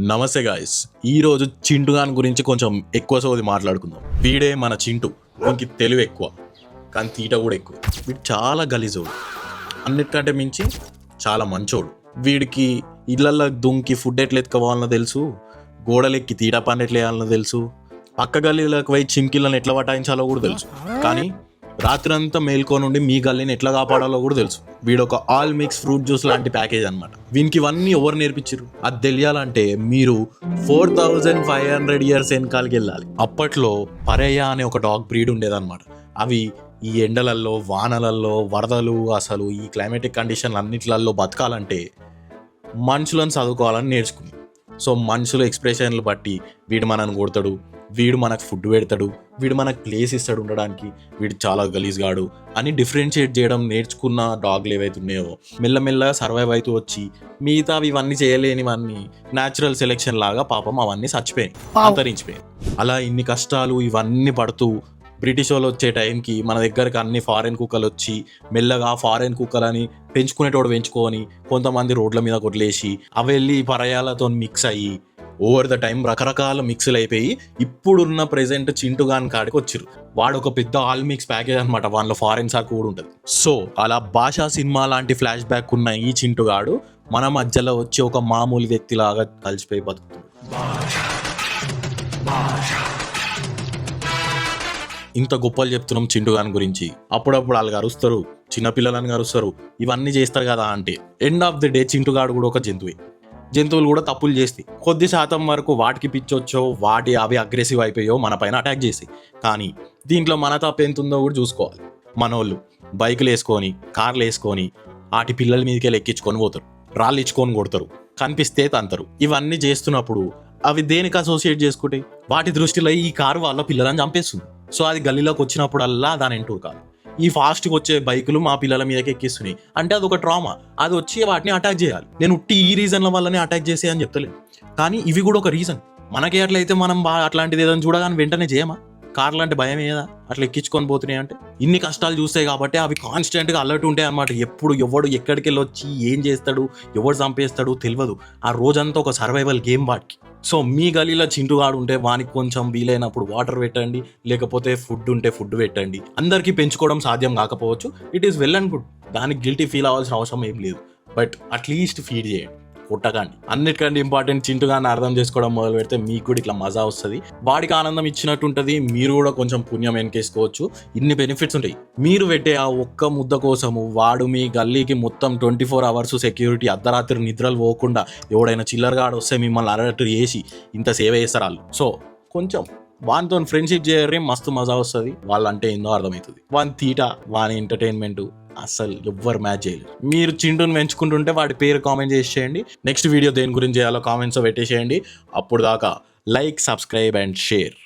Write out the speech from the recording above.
నమస్తే గాయస్, ఈరోజు చింటు గాని గురించి కొంచెం ఎక్కువ సోది మాట్లాడుకుందాం. వీడే మన చింటు. వీనికి తెలివి ఎక్కువ, కానీ తీట కూడా ఎక్కువ. వీడు చాలా గలీజోడు, అన్నిటికంటే మించి చాలా మంచోడు. వీడికి ఇళ్ళల్లో దుంకి ఫుడ్ ఎట్లా ఎత్తుకోవాలనో తెలుసు, గోడలెక్కి తీట పని ఎట్లా వేయాలనో తెలుసు, పక్క గల్లీలకు పోయి చిమ్కిళ్ళని ఎట్లా పటాయించాలో కూడా తెలుసు. కానీ రాత్రంతా మేల్కొని ఉండి మీ గల్లీని ఎట్లా కాపాడాలో కూడా తెలుసు. వీడు ఒక ఆల్ మిక్స్ ఫ్రూట్ జ్యూస్ లాంటి ప్యాకేజ్ అనమాట. వీనికి ఇవన్నీ ఎవరు నేర్పించారు? అది తెలియాలంటే మీరు 4500 years వెనకాలకి వెళ్ళాలి. అప్పట్లో పరయ్య అనే ఒక డాగ్ బ్రీడ్ ఉండేదన్నమాట. అవి ఈ ఎండలల్లో, వానలల్లో, వరదలు, అసలు ఈ క్లైమేటిక్ కండిషన్లు అన్నిట్లలో బతకాలంటే మనుషులను చదువుకోవాలని నేర్చుకుంది. సో మనుషుల ఎక్స్ప్రెషన్లు బట్టి వీడు మనల్ని కొడతాడు, వీడు మనకు ఫుడ్ పెడతాడు, వీడు మనకు ప్లేస్ ఇస్తాడు ఉండడానికి, వీడు చాలా గలీజ్గాడు అని డిఫరెన్షియేట్ చేయడం నేర్చుకున్న డాగ్లు ఏవైతే ఉన్నాయో మెల్లమెల్లగా సర్వైవ్ అవుతూ వచ్చి మిగతా ఇవన్నీ చేయలేనివన్నీ న్యాచురల్ సెలెక్షన్ లాగా పాపం అవన్నీ చచ్చిపోయాయి, అంతరించిపోయాయి. అలా ఇన్ని కష్టాలు ఇవన్నీ పడుతూ బ్రిటిష్ వాళ్ళు వచ్చే టైంకి మన దగ్గరకు అన్ని ఫారెన్ కుక్కలు వచ్చి మెల్లగా ఫారెన్ కుక్కలని పెంచుకునేటోడు పెంచుకొని కొంతమంది రోడ్ల మీద కొట్లేసి అవి వెళ్ళి పరయాలతో మిక్స్ అయ్యి ఓవర్ ద టైం రకరకాల మిక్స్లు అయిపోయి ఇప్పుడున్న ప్రెజెంట్ చింటుగాన్ కాడికి వచ్చిర్రు. వాడు ఒక పెద్ద ఆల్ మిక్స్ ప్యాకేజ్ అనమాట. వాళ్ళలో ఫారెన్ సార్ కూడా ఉంటుంది. సో అలా భాషా సినిమా లాంటి ఫ్లాష్ బ్యాక్ ఉన్న ఈ చింటుగాడు మన మధ్యలో వచ్చి ఒక మామూలు వ్యక్తిలాగా కలిసిపోయి బతుకుతుంది. ఇంత గొప్పలు చెప్తున్నాం చింటుగాన్ గురించి. అప్పుడప్పుడు వాళ్ళు అరుస్తారు, చిన్నపిల్లలని అరుస్తారు, ఇవన్నీ చేస్తారు కదా అంటే ఎండ్ ఆఫ్ ది డే చింటుగాడు కూడా ఒక జంతువే. జంతువులు కూడా తప్పులు చేస్తాయి. కొద్ది శాతం వరకు వాటికి పిచ్చొచ్చో, అవి అగ్రెసివ్ అయిపోయో మన పైన అటాక్ చేస్తాయి. కానీ దీంట్లో మన తప్పు ఎంత ఉందో కూడా చూసుకోవాలి. మనోళ్ళు బైకులు వేసుకొని, కార్లు వేసుకొని వాటి పిల్లల మీదకి ఎక్కించుకొని పోతారు, రాళ్ళు ఇచ్చుకొని కొడతారు, కనిపిస్తే తంతారు. ఇవన్నీ చేస్తున్నప్పుడు అవి దేనికి అసోసియేట్ చేసుకుంటాయి? వాటి దృష్టిలో ఈ కారు వాళ్ళ పిల్లలని చంపేస్తుంది. సో అది గల్లీలోకి వచ్చినప్పుడల్లా దాని ఎంటూరు కాదు. ఈ ఫాస్ట్గా వచ్చే బైకులు మా పిల్లల మీదకి ఎక్కిస్తున్నాయి అంటే అది ఒక ట్రామా. అది వచ్చి వాటిని అటాక్ చేయాలి. నేను ఈ రీజన్ల వల్లనే అటాక్ చేసే అని చెప్తలేను, కానీ ఇవి కూడా ఒక రీజన్. మనకి అట్లయితే మనం అట్లాంటిది ఏదైనా చూడగానే వెంటనే చేయమా? కార్లు అంటే భయం ఏదా అట్లా ఎక్కించుకొని పోతున్నాయి అంటే? ఇన్ని కష్టాలు చూస్తాయి కాబట్టి అవి కాన్స్టెంట్గా అలర్ట్ ఉంటాయి అన్నమాట. ఎప్పుడు ఎవడు ఎక్కడికి వెళ్ళి వచ్చి ఏం చేస్తాడు, ఎవడు చంపేస్తాడు తెలియదు. ఆ రోజంతా ఒక సర్వైవల్ గేమ్ వాటికి. సో మీ గలీలో చింటుగాడు ఉంటే వానికి కొంచెం వీలైనప్పుడు వాటర్ పెట్టండి, లేకపోతే ఫుడ్ ఉంటే ఫుడ్ పెట్టండి. అందరికీ పెంచుకోవడం సాధ్యం కాకపోవచ్చు, it is well and good. దానికి గిల్టీ ఫీల్ అవ్వాల్సిన అవసరం ఏం లేదు. బట్ అట్లీస్ట్ ఫీడ్ చేయండి, కొట్టకండి. అన్నిటికంటే ఇంపార్టెంట్ చింటుగాన్ని అర్థం చేసుకోవడం మొదలు పెడితే మీకు కూడా ఇట్లా మజా వస్తుంది. వాడికి ఆనందం ఇచ్చినట్టు ఉంటుంది, మీరు కూడా కొంచెం పుణ్యం వెనకేసుకోవచ్చు. ఇన్ని బెనిఫిట్స్ ఉంటాయి. మీరు పెట్టే ఆ ఒక్క ముద్ద కోసము వాడు మీ గల్లీకి మొత్తం 24 hours సెక్యూరిటీ, అర్ధరాత్రి నిద్రలు పోకుండా ఎవడైనా చిల్లరగాడు వస్తే మిమ్మల్ని అలర్ట్ చేసి ఇంత సేవ చేస్తారు వాళ్ళు. సో కొంచెం వానితో ఫ్రెండ్షిప్ చేయరే, మస్తు మజా వస్తుంది. వాళ్ళంటే ఏందో అర్థమవుతుంది. వాని తీట, వాని ఎంటర్టైన్మెంట్ అసలు ఎవ్వరు మ్యాచ్ చేయలేరు. మీరు చింటుని పెంచుకుంటుంటే వాడి పేరు కామెంట్ చేసేయండి. నెక్స్ట్ వీడియో దేని గురించి చేయాలో కామెంట్స్ పెట్టేసేయండి. అప్పుడు దాకా లైక్, సబ్స్క్రైబ్ అండ్ షేర్.